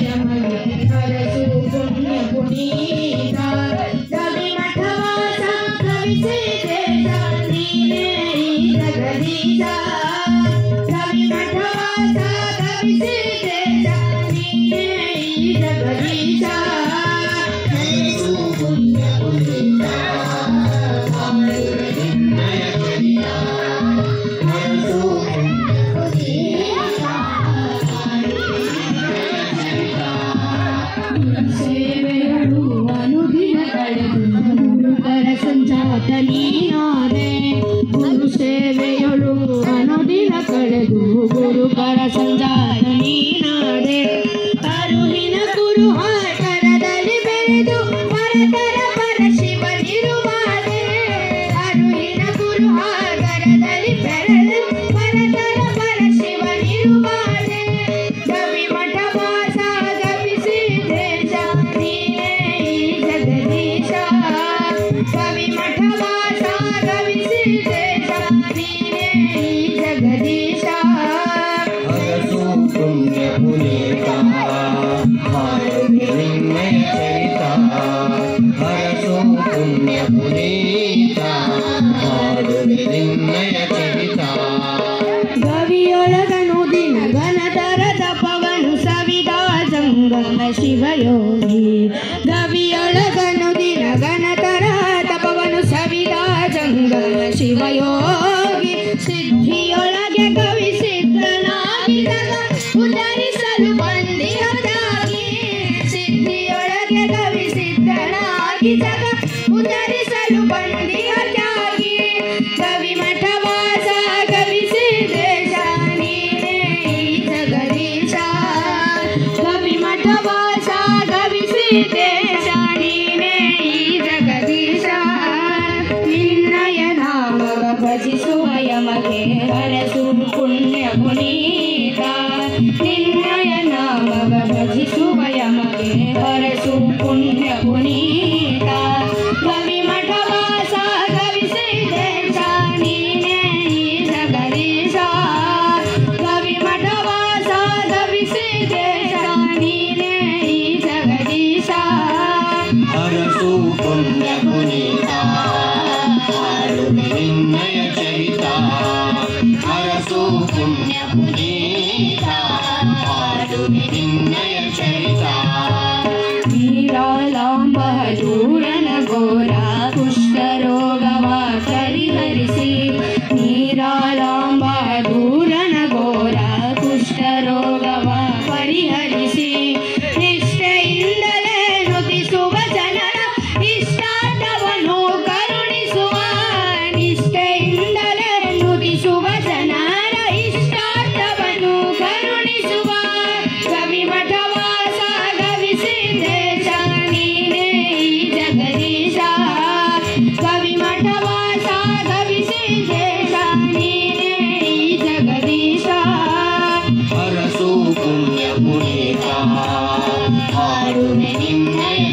ಯಮಗೆ ಹರಸು ಪುಣ್ಯ ಪುನೀತ ಕವಿ ಮಠವಾಸ ಕವಿಸಿ ದೇಶ ನೀನೇ ಈ ಜಗದೀಶ ಕವಿ ಮಠವಾಸ ಕವಿಸಿ ದೇಶ ನೀನೇ ಈ ಜಗದೀಶ ಹರಸು ಪುಣ್ಯ ಪುನೀತ ಸೇವೆಗಳು ಅನುದಿನ ಕಳೆದು ಗುರುಕರ ಸಂಜಾತ ನೀನಾದೆ ಗುರು ಸೇವೆಗಳು ಅನುದಿನ ಕಳೆದು ಗುರುಕರ ಸಂಜಾತ ನೀನಾದೆ ಅರುಹಿನ ಗುರು ಆಕರದಲ್ಲಿ ಬೆಳೆದು ಪರತರ ಪರ ಶಿವನಿರುವಾದೆ ಅರುಹಿನ ಗುರು ಆಕರದಲ್ಲಿ ಬೆಳೆದು ಪರತರ ಪರ ಶಿವನಿರುವಾದೆ ಕವಿ ಮಠವಾಸ ಗವಿಸಿ ದೇಶ ನೀನೇ ಈ ಜಗದೀಶ ಕವಿ ಮಠವಾಸ ಗವಿಸಿ ದೇಶ ನೀನೇ ಈ ಜಗದೀಶ ಹರಸು ಪುಣ್ಯ ಪುನೀತ ನಿನ್ನಯ ಚರಿತ ಹರಸು ಪುಣ್ಯ ಪುನೀತ ನಿನ್ನಯ ಚರಿತ ಗವಿಯೊಳಗನು ದಿನ ಘನತರ ತಪವನು ಸವಿದ ಜಂಗಮ ಶಿವಯೋಗಿ ಗವಿಯೊಳಗನು ದಿನ ಘನತರ ತಪವನು ಸವಿದ ಜಂಗಮ ಶಿವಯೋಗಿ ಸಿದ್ಧಿಯೊಳಗೆ ಕವಿ ಸಿದ್ಧನಾಗಿದಾಗ ಉತ್ತರಿಸಲು ಬಂದಿರದಾಗಿ ಸಿದ್ಧಿಯೊಳಗೆ ಕವಿ ಸಿದ್ಧನಾಗಿದಾಗ ಉತ್ತರಿಸಲು ಬಂದಿರದಾಗಿ ಕವಿ ಮಠವಾಸ ಗವಿಸಿ ದೇಶ ನೀನೇ ಈ ಜಗದೀಶ ಕವಿ ಮಠವಾಸ ಗವಿಸಿ ದೇಶ ನೀನೇ ಈ ಜಗದೀಶ ನಿನ್ನಯ ನಾಮವ ಭಜಿಸುವ ಯಮಗೆ ಹರಸು ಪುಣ್ಯ ಪುನೀತ ನಿನ್ನಯ ನಾಮವ ಭಜಿಸುವ ಯಮಗೆ ಹರಸು ಪುಣ್ಯ ಪುನೀತ ಕವಿ ಮಠವಾಸ ಗವಿಸಿ ದೇಶ ನೀನೇ ಈ ಜಗದೀಶ ಕವಿ ಮಠವಾಸ ಗವಿಸಿ ದೇಶ ನೀನೇ ಈ ಜಗದೀಶ ಹರಸು ಪುಣ್ಯ ಪುನೀತ ನಿನ್ನಯ ಚರಿತ ಹರಸು ಪುಣ್ಯ ಪುನೀತ ನಿನ್ನಯ ಚರಿತ ನೀರಾಲಾಂಬ ದೂರನ ಘೋರ ಕುಷ್ಠರೋಗವ ಪರಿಹರಿಸಿ ನೀರಾಲಾಂಬ ದೂರನ ಘೋರ ಕುಷ್ಠರೋಗವ ಪರಿಹರಿಸಿ ನಿಷ್ಠೆಯಿಂದಲೇ ನುತಿಸುವ ಜನರ ಇಷ್ಟಾರ್ಥವನ್ನು ಕರುಣಿಸುವ ನಿಷ್ಠೆಯಿಂದಲೇ ನುತಿಸುವ ಜನರ ಇಷ್ಟಾರ್ಥವನ್ನು ಕರುಣಿಸುವ ಕವಿ ಮಠವಾಸ ಗವಿಸಿ ದೇಶ ನೀನೇ ಈ ಜಗದೀಶ ಕವಿ ಮಠವಾಸ ಗವಿಸಿ ದೇಶ ನೀನೇ ಈ ಜಗದೀಶ ಹರಸು ಪುಣ್ಯ ಪುನೀತ ನಿನ್ನಯ